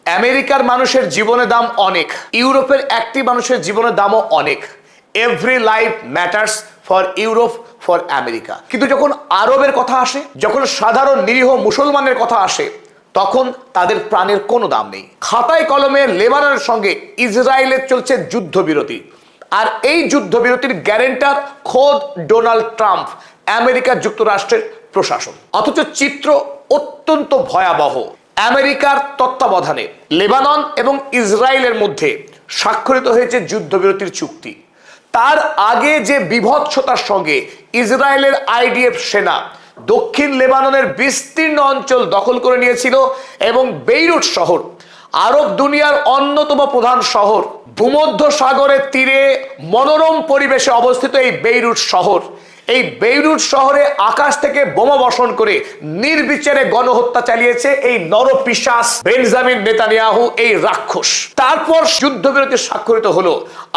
আমেরিকার মানুষের জীবনের দাম অনেক, ইউরোপের একটি মানুষের জীবনের দামও অনেক। Every life matters for Europe, for America. কিন্তু যখন আরবের কথা আসে, যখন সাধারণ নিরীহ মুসলমানের কথা আসে, তখন তাদের প্রাণের কোনো দাম নেই। খাতায় কলমে লেবাননের সঙ্গে ইসরায়েলের চলছে যুদ্ধবিরতি, আর এই যুদ্ধবিরতির গ্যারেন্টার খোদ ডোনাল্ড ট্রাম্প, আমেরিকা যুক্তরাষ্ট্রের প্রশাসন। অথচ চিত্র অত্যন্ত ভয়াবহ। আমেরিকার তত্ত্বাবধানে লেবানন এবং ইসরায়েলের মধ্যে স্বাক্ষরিত হয়েছে যুদ্ধবিরতির চুক্তি। তার আগে যে বিভৎসতার সঙ্গে ইসরায়েলের আইডিএফ সেনা দক্ষিণ লেবাননের বিস্তীর্ণ অঞ্চল দখল করে নিয়েছিল এবং বেইরুট শহর, আরব দুনিয়ার অন্যতম প্রধান শহর, ভূমধ্য সাগরের তীরে মনোরম পরিবেশে অবস্থিত এই বেইরুট শহর, এই বেইরুট শহরে আকাশ থেকে বোমা বর্ষণ করে নির্বিচারে গণহত্যা চালিয়েছে এই নরপিশাচ বেঞ্জামিন নেতানিয়াহু, এই রাক্ষস। তারপর যুদ্ধবিরতি স্বাক্ষরিত হলো।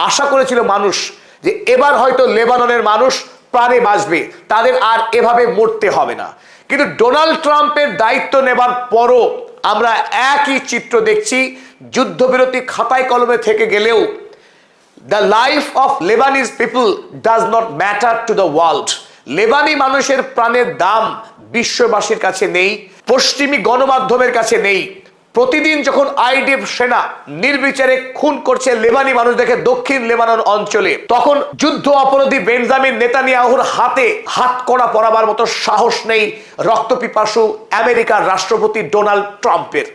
আশা করেছিল মানুষ যে এবার হয়তো লেবাননের মানুষ প্রাণে বাঁচবে, তাদের আর এভাবে মরতে হবে না। কিন্তু ডোনাল্ড ট্রাম্পের দায়িত্ব নেবার পরও আমরা একই চিত্র দেখছি। যুদ্ধবিরতি খাতায় কলমে থেকে গেলেও the life of Lebanese people does not matter to the world. লেবানি মানুষের প্রাণের দাম বিশ্ববাসীর কাছে নেই, পশ্চিমী গণমাধ্যমের কাছে নেই। প্রতিদিন যখন আইডিএফ সেনা নির্বিচারে খুন করছে লেবানি মানুষদেরকে দক্ষিণ লেবানন অঞ্চলে, তখন যুদ্ধ অপরাধী বেঞ্জামিন নেতানিয়াহুর হাতে হাতকড়া পরাবার মতো সাহস নেই রক্তপিপাসু আমেরিকার রাষ্ট্রপতি ডোনাল্ড ট্রাম্পের।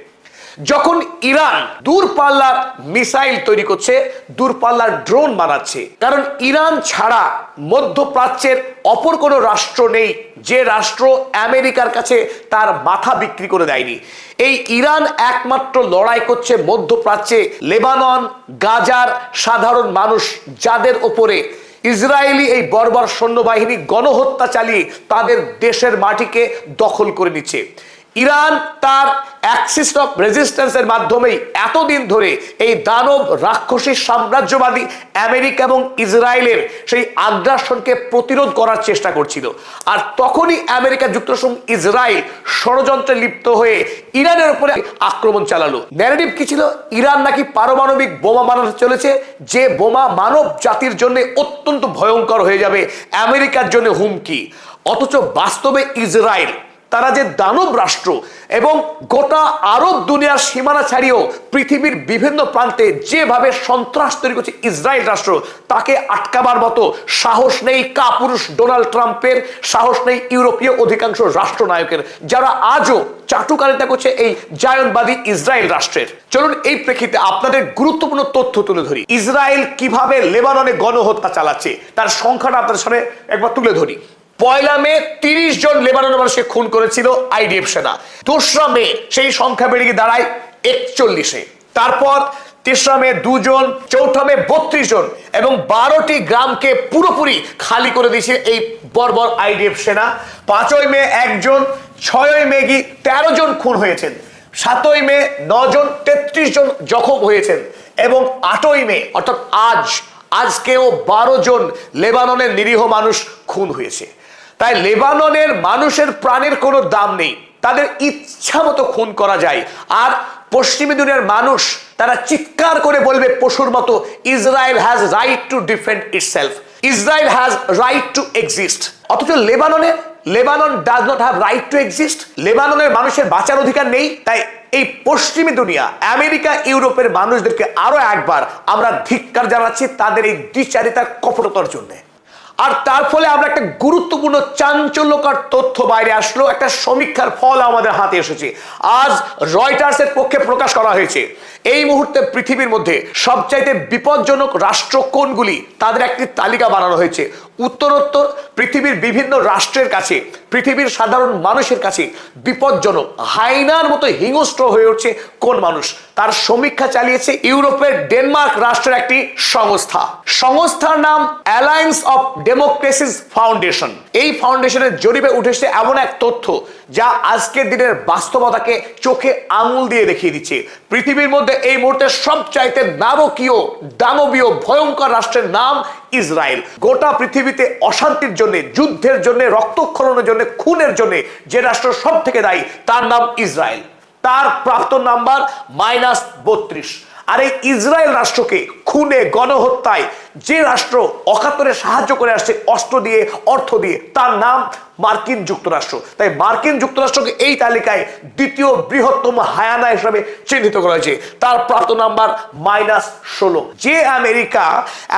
যখন ইরান দূরপাল্লার মিসাইল তৈরি করছে, দূরপাল্লার ড্রোন বানাচ্ছে, কারণ ইরান ছাড়া মধ্যপ্রাচ্যের অপর কোনো রাষ্ট্র নেই যে রাষ্ট্র আমেরিকার কাছে তার মাথা বিক্রি করে দেয়নি। এই ইরান একমাত্র লড়াই করছে মধ্যপ্রাচ্যে লেবানন, গাজার সাধারণ মানুষ, যাদের ওপরে ইসরায়েলি এই বর্বর সৈন্যবাহিনী গণহত্যা চালিয়ে তাদের দেশের মাটিকে দখল করে নিচ্ছে। ইরান তার অ্যাক্সিস অফ রেজিস্ট্যান্সের মাধ্যমেই এতদিন ধরে এই দানব রাক্ষসী সাম্রাজ্যবাদী আমেরিকা এবং ইসরায়েলের সেই আগ্রাসনকে প্রতিরোধ করার চেষ্টা করছিল। আর তখনই আমেরিকা যুক্তরাষ্ট্র ইসরায়েল ষড়যন্ত্রে লিপ্ত হয়ে ইরানের উপরে আক্রমণ চালালো। ন্যারেটিভ কি ছিল? ইরান নাকি পারমাণবিক বোমা বানাতে চলেছে, যে বোমা মানব জাতির জন্য অত্যন্ত ভয়ঙ্কর হয়ে যাবে, আমেরিকার জন্য হুমকি। অথচ বাস্তবে ইসরায়েল, তারা যে দানব রাষ্ট্র এবং গোটা আরব দুনিয়ার সীমানা ছাড়িয়েও পৃথিবীর বিভিন্ন প্রান্তে যেভাবে সন্ত্রাস তৈরি করছে ইসরায়েল রাষ্ট্র, তাকে আটকাবার মতো সাহস নেই কাপুরুষ ডোনাল্ড ট্রাম্পের, সাহস নেই ইউরোপীয় অধিকাংশ রাষ্ট্রনায়কের, যারা আজও চাটুকারিতা করছে এই জায়নবাদী ইসরায়েল রাষ্ট্রের। চলুন এই প্রেক্ষিতে আপনাদের গুরুত্বপূর্ণ তথ্য তুলে ধরি। ইসরায়েল কিভাবে লেবাননে গণহত্যা চালাচ্ছে তার সংখ্যাটা আপনাদের সামনে একবার তুলে ধরি। 1 মে 30 জন লেবাননের মানুষকে খুন করেছিল আইডিএফ সেনা। 2 মে সেই সংখ্যা বেড়ে গিয়ে দাঁড়ায় 41-এ। তারপর 3 মে 2 জন, 4 মে 32 জন এবং 12টি গ্রামকে পুরোপুরি খালি করে দিয়েছে এই বর্বর আইডিএফ সেনা। 5 মে 1 জন, 6 মে 13 জন খুন হয়েছেন, 7 মে 9 জন, 33 জন জখম হয়েছেন এবং 8 মে অর্থাৎ আজকেও 12 জন লেবাননের নিরীহ মানুষ খুন হয়েছে। তাই লেবাননের মানুষের প্রাণের কোনো দাম নেই, তাদের ইচ্ছা মতো খুন করা যায়। আর পশ্চিমী দুনিয়ার মানুষ তারা চিৎকার করে বলবে পশুর মতো, Israel has right to defend itself, Israel has right to exist. অথচ Lebanon does not have right to exist. লেবাননের মানুষের বাঁচার অধিকার নেই। তাই এই পশ্চিমী দুনিয়া, আমেরিকা, ইউরোপের মানুষদেরকে আরো একবার আমরা ধিক্কার জানাচ্ছি তাদের এই দ্বিচারিতার কপটতার জন্য। আর তার ফলে আমরা একটা গুরুত্বপূর্ণ চাঞ্চল্যকর তথ্য বাইরে আসলো, একটা সমীক্ষার ফল আমাদের হাতে এসেছে। আজ রয়টার্সের পক্ষে প্রকাশ করা হয়েছে। এই মুহূর্তে পৃথিবীর মধ্যে সবচাইতে বিপজ্জনক রাষ্ট্র কোনগুলি তাদের একটি তালিকা বানানো হয়েছে। উত্তরোত্তর পৃথিবীর বিভিন্ন রাষ্ট্রের কাছে, পৃথিবীর সাধারণ মানুষের কাছে বিপজ্জনক, হাইনার মতো হিংস্র হয়ে উঠছে কোন মানুষ, তার সমীক্ষা চালিয়েছে ইউরোপের ডেনমার্ক রাষ্ট্রের একটি সংস্থার নাম অ্যালায়েন্স অফ ডেমোক্রেসিস ফাউন্ডেশন। এই ফাউন্ডেশনের জরিপে উঠেছে এমন এক তথ্য যা আজকের দিনের বাস্তবতাকে চোখে আঙুল দিয়ে দেখিয়ে দিচ্ছে। পৃথিবীর মধ্যে এই মুহূর্তে সবচাইতে নারকীয়, দানবীয়, ভয়ঙ্কর রাষ্ট্রের নাম ইসরায়েল। গোটা পৃথিবীতে অশান্তির জন্য, যুদ্ধের জন্য, রক্তক্ষরণের জন্য, খুনের জন্য যে রাষ্ট্র সব থেকে দায়ী তার নাম ইসরায়েল। তার প্রাপ্ত নাম্বার -32। আর এই ইসরায়েল রাষ্ট্রকে খুনে গণহত্যায় যে রাষ্ট্র অকাতরে সাহায্য করে আসছে অস্ত্র দিয়ে, অর্থ দিয়ে, তার নাম মার্কিন যুক্তরাষ্ট্র। তাই মার্কিন যুক্তরাষ্ট্রকে এই তালিকায় দ্বিতীয় বৃহত্তম হায়ানা হিসেবে চিহ্নিত করা হয়েছে। তার প্রাপ্ত নাম্বার -16। যে আমেরিকা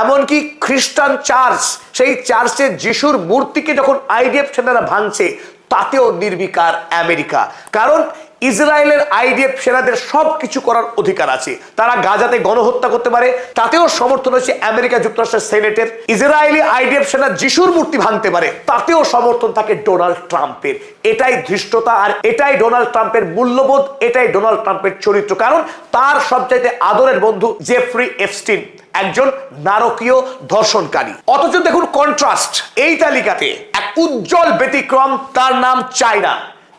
এমনকি খ্রিস্টান চার্চ, সেই চার্চের যিশুর মূর্তিকে যখন আইডিএফ সেনারা ভাঙছে, তাতেও নির্বিকার আমেরিকা। কারণ ইসরায়েলের আইডিএফ সেনাদের সবকিছু করার অধিকার আছে। তারা গাজাতে গণহত্যা করতে পারে, তাতেও সমর্থন হচ্ছে আমেরিকা যুক্তরাষ্ট্রের সেনেটের। ইসরায়েলি আইডিএফ সেনা যিশুর মূর্তি ভাঙতে পারে, তাতেও সমর্থন থাকে ডোনাল্ড ট্রাম্পের। এটাই ধৃষ্টতা, আর এটাই ডোনাল্ড ট্রাম্পের মূল্যবোধ, এটাই ডোনাল্ড ট্রাম্পের চরিত্র। কারণ তার সবচাইতে আদরের বন্ধু জেফ্রি এপস্টিন একজন নারকীয় ধর্ষণকারী। অথচ দেখুন কন্ট্রাস্ট, এই তালিকাতে এক উজ্জ্বল ব্যতিক্রম, তার নাম চায়না,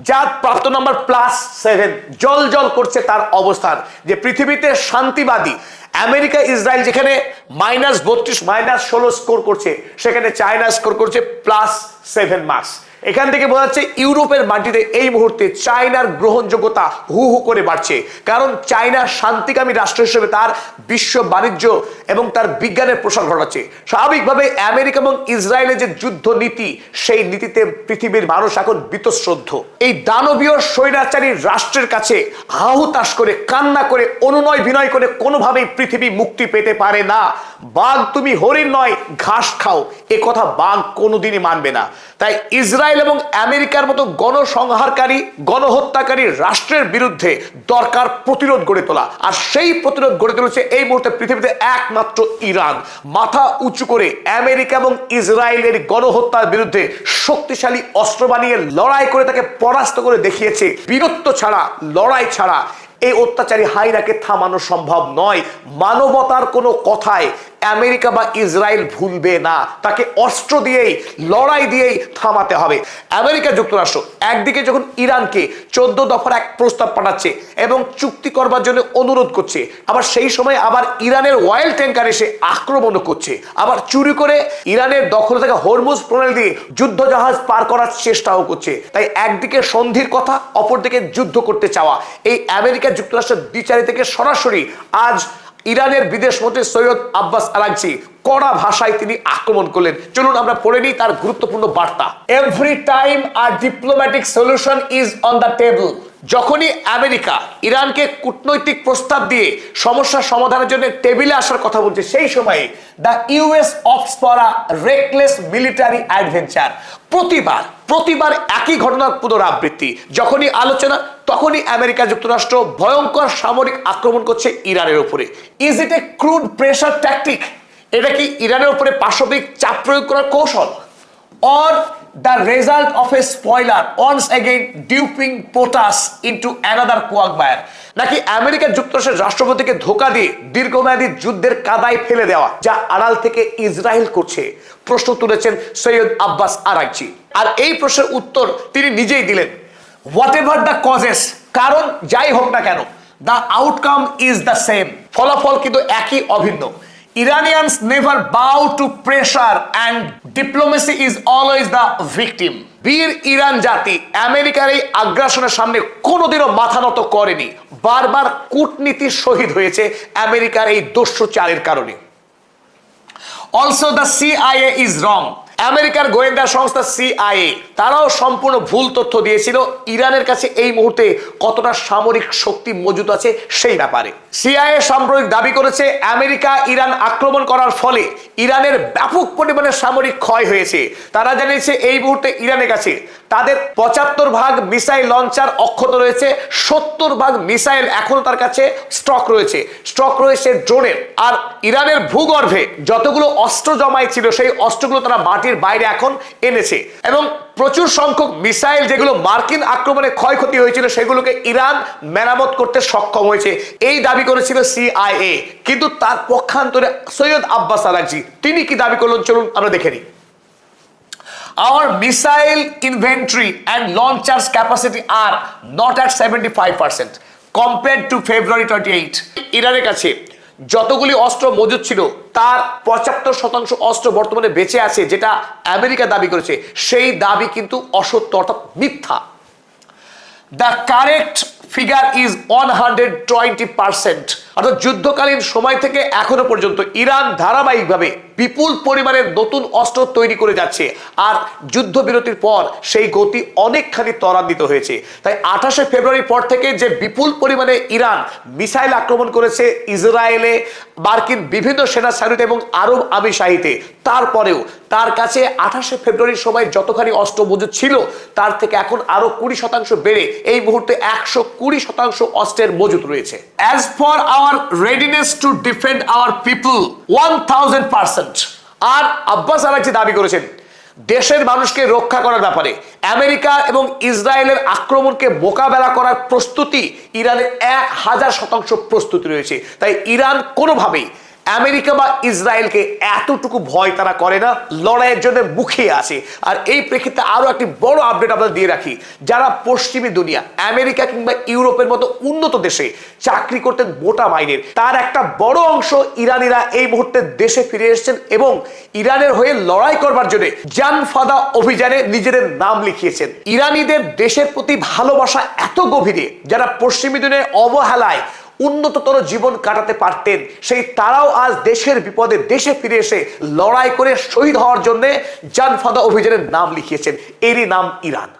যার প্রাপ্ত নাম্বার +7। জল জল করছে তার অবস্থান, যে পৃথিবীতে শান্তিবাদী আমেরিকা ইসরায়েল যেখানে -32 -16 স্কোর করছে, সেখানে চায়না স্কোর করছে +7 মার্কস। এখান থেকে বোঝা যাচ্ছে ইউরোপের মাটিতে এই মুহূর্তে চায়নার গ্রহণযোগ্যতা হু হু করে বাড়ছে। কারণ চায়না শান্তিকামী রাষ্ট্র হিসেবে তার বিশ্ব বাণিজ্য এবং তার বিজ্ঞানের প্রসার ঘটাচ্ছে। স্বাভাবিকভাবে আমেরিকা এবং ইসরায়েলের যে যুদ্ধ নীতি, সেই নীতিতে পৃথিবীর মানুষ এখন বীতশ্রদ্ধ। এই দানবীয় স্বৈরাচারী রাষ্ট্রের কাছে হাহুতাশ করে, কান্না করে, অনুনয় বিনয় করে কোনোভাবেই পৃথিবী মুক্তি পেতে পারে না। বাঘ তুমি হরিণ নয়, ঘাস খাও, এ কথা বাঘ কোনোদিনই মানবে না। তাই ইসরায়েল এবং আমেরিকার মতো গণসংহারকারী, গণহত্যাকারী রাষ্ট্রের বিরুদ্ধে দরকার প্রতিরোধ গড়ে তোলা। আর সেই প্রতিরোধ গড়ে তুলেছে এই মুহূর্তে পৃথিবীতে একমাত্র ইরান। মাথা উঁচু করে আমেরিকা এবং ইসরায়েলের গণহত্যার বিরুদ্ধে শক্তিশালী অস্ত্র বানিয়ে লড়াই করে তাকে পরাস্ত করে দেখিয়েছে। বীরত্ব ছাড়া, লড়াই ছাড়া এই অত্যাচারী হাইনাকে থামানো সম্ভব নয়। মানবতার কোনো কথায় আমেরিকা বা ইসরায়েল ভুলবে না, তাকে অস্ত্র দিয়েই, লড়াই দিয়েই থামাতে হবে। আমেরিকা যুক্তরাষ্ট্র একদিকে যখন ইরানকে 14 দফার এক প্রস্তাব পাঠাচ্ছে এবং চুক্তি করবার জন্য অনুরোধ করছে, আবার সেই সময় আবার ইরানের অয়েল ট্যাঙ্কার এসে আক্রমণও করছে, আবার চুরি করে ইরানের দখলে থাকা হরমুজ প্রণালী দিয়ে যুদ্ধ জাহাজ পার করার চেষ্টাও করছে। তাই একদিকে সন্ধির কথা, অপরদিকে যুদ্ধ করতে চাওয়া, এই আমেরিকা যুক্তরাষ্ট্রের দ্বিচারি থেকে সরাসরি আজ ইরানের বিদেশমন্ত্রী সৈয়দ আব্বাস আরাগচি কড়া ভাষায় তিনি আক্রমণ করলেন। চলুন আমরা পড়ে নিই তার গুরুত্বপূর্ণ বার্তা। Every time a diplomatic solution is on the table. যখনই আমেরিকা ইরানকে কূটনৈতিক প্রস্তাব দিয়ে সমস্যার সমাধানের জন্য টেবিলে আসার কথা বলছে, সেই সময়ে the US opts for a reckless military adventure. প্রতিবার একই ঘটনার পুনরাবৃত্তি। যখনই আলোচনা, তখনই আমেরিকা যুক্তরাষ্ট্র ভয়ঙ্কর সামরিক আক্রমণ করছে ইরানের উপরে। Is it A crude pressure tactic? এটা কি ইরানের উপরে পাশবিক চাপ প্রয়োগ করার কৌশল? or the result of a spoiler once again duping POTUS into another quagmire? নাকি আমেরিকা যুক্তরাষ্ট্রের রাষ্ট্রপতিকে ধোঁকা দিয়ে দীর্ঘমেয়াদী যুদ্ধের কাদায় ফেলে দেওয়া, যা আড়াল থেকে ইসরায়েল করছে? প্রশ্ন তুলেছেন সৈয়দ আব্বাস আরাগচি। আর এই প্রশ্নের উত্তর তিনি নিজেই দিলেন। হোয়াটএভার দ্য কজেস, কারণ যাই হোক না কেন, the outcome is the same, ফলাফল কিন্তু একই, অভিন্ন। Iranians never bow to pressure and diplomacy is always the victim. বীর ইরান জাতি আমেরিকার এই আগ্রাসনের সামনে কোনোদিনও মাথা নত করেনি। বারবার কূটনীতি শহীদ হয়েছে আমেরিকার এই দস্যু চালের কারণে। Also the CIA is wrong. আমেরিকার গোয়েন্দা সংস্থা CIA তারাও সম্পূর্ণ ভুল তথ্য দিয়েছিল ইরানের কাছে এই মুহূর্তে কতটা সামরিক শক্তি মজুদ আছে সেই ব্যাপারে। CIA সাম্প্রতিক দাবি করেছে আমেরিকা ইরান আক্রমণ করার ফলে ইরানের ব্যাপক পরিমাণে সামরিক ক্ষয় হয়েছে। তারা জানিয়েছে এই মুহূর্তে ইরানের কাছে তাদের 75 ভাগ মিসাইল লঞ্চার অক্ষত রয়েছে, 70 ভাগ মিসাইল এখনো তার কাছে স্টক রয়েছে ড্রোনের। আর ইরানের ভূগর্ভে যতগুলো অস্ত্র জমাই ছিল, সেই অস্ত্রগুলো তারা মাটির বাইরে এখন এনেছে, এবং প্রচুর সংখ্যক মিসাইল যেগুলো মার্কিন আক্রমণে ক্ষয়ক্ষতি হয়েছিল, সেগুলোকে ইরান মেরামত করতে সক্ষম হয়েছে, এই দাবি করেছিল CIA। কিন্তু তার পক্ষান্তরে সৈয়দ আব্বাস আরাগচি তিনি কি দাবি করলেন, চলুন আমরা দেখে নিই। Our missile inventory and launchers capacity are not at 75% compared to February 28. ইরানের কাছে যতগুলি অস্ত্র মজুদ ছিল তার 75% অস্ত্র বর্তমানে বেঁচে আছে, যেটা আমেরিকা দাবি করেছে। সেই দাবি কিন্তু অসত্য, অর্থাৎ মিথ্যা। The correct figure is 120%। অর্থাৎ যুদ্ধকালীন সময় থেকে এখনো পর্যন্ত ইরান ধারাবাহিকভাবে বিপুল পরিমাণের নতুন অস্ত্র তৈরি করে যাচ্ছে, আর যুদ্ধবিরতির পর সেই গতি অনেকখানি ত্বরান্বিত হয়েছে। তাই 28শে ফেব্রুয়ারির পর থেকে যে বিপুল পরিমাণে ইরান মিসাইল আক্রমণ করেছে ইসরায়েলে, মার্কিন বিভিন্ন সেনা সাইট এবং আরব আমিরশাহিতে, তারপরেও তার কাছে 28শে ফেব্রুয়ারির সময় যতখানি অস্ত্র মজুদ ছিল তার থেকে এখন আরো 20% বেড়ে এই মুহূর্তে 120% অস্ত্রের মজুদ রয়েছে। As for our readiness to defend our people 1000%। আর আব্বাস আরাগচি দাবি করেছেন দেশের মানুষকে রক্ষা করার ব্যাপারে আমেরিকা এবং ইসরায়েলের আক্রমণকে মোকাবেলা করার প্রস্তুতি ইরানের 1000% প্রস্তুতি রয়েছে। তাই ইরান কোনোভাবেই আমেরিকা বা ইসরায়েলকে এতটুকু ভয় তারা করে না, লড়াইয়ের জন্য মুখিয়ে আছে। আর এই প্রেক্ষিতে আরো একটি বড় আপডেট আপনাদের দিয়ে রাখি, যারা পশ্চিমী দুনিয়া আমেরিকা কিংবা ইউরোপের মতো উন্নত দেশে চাকরি করতেন মোটা মাইনের, তার একটা বড় অংশ ইরানিরা এই মুহূর্তে দেশে ফিরে এসেছেন এবং ইরানের হয়ে লড়াই করবার জন্য জান ফাদা অভিযানে নিজেদের নাম লিখিয়েছেন। ইরানিদের দেশের প্রতি ভালোবাসা এত গভীরে, যারা পশ্চিমী দুনিয়ায় অবহেলায় উন্নততর জীবন কাটাতে পারতেন, সেই তারাও আজ দেশের বিপদে দেশে ফিরে এসে লড়াই করে শহীদ হওয়ার জন্য জান ফাদা অভিযানের নাম লিখিয়েছেন। এরই নাম ইরান।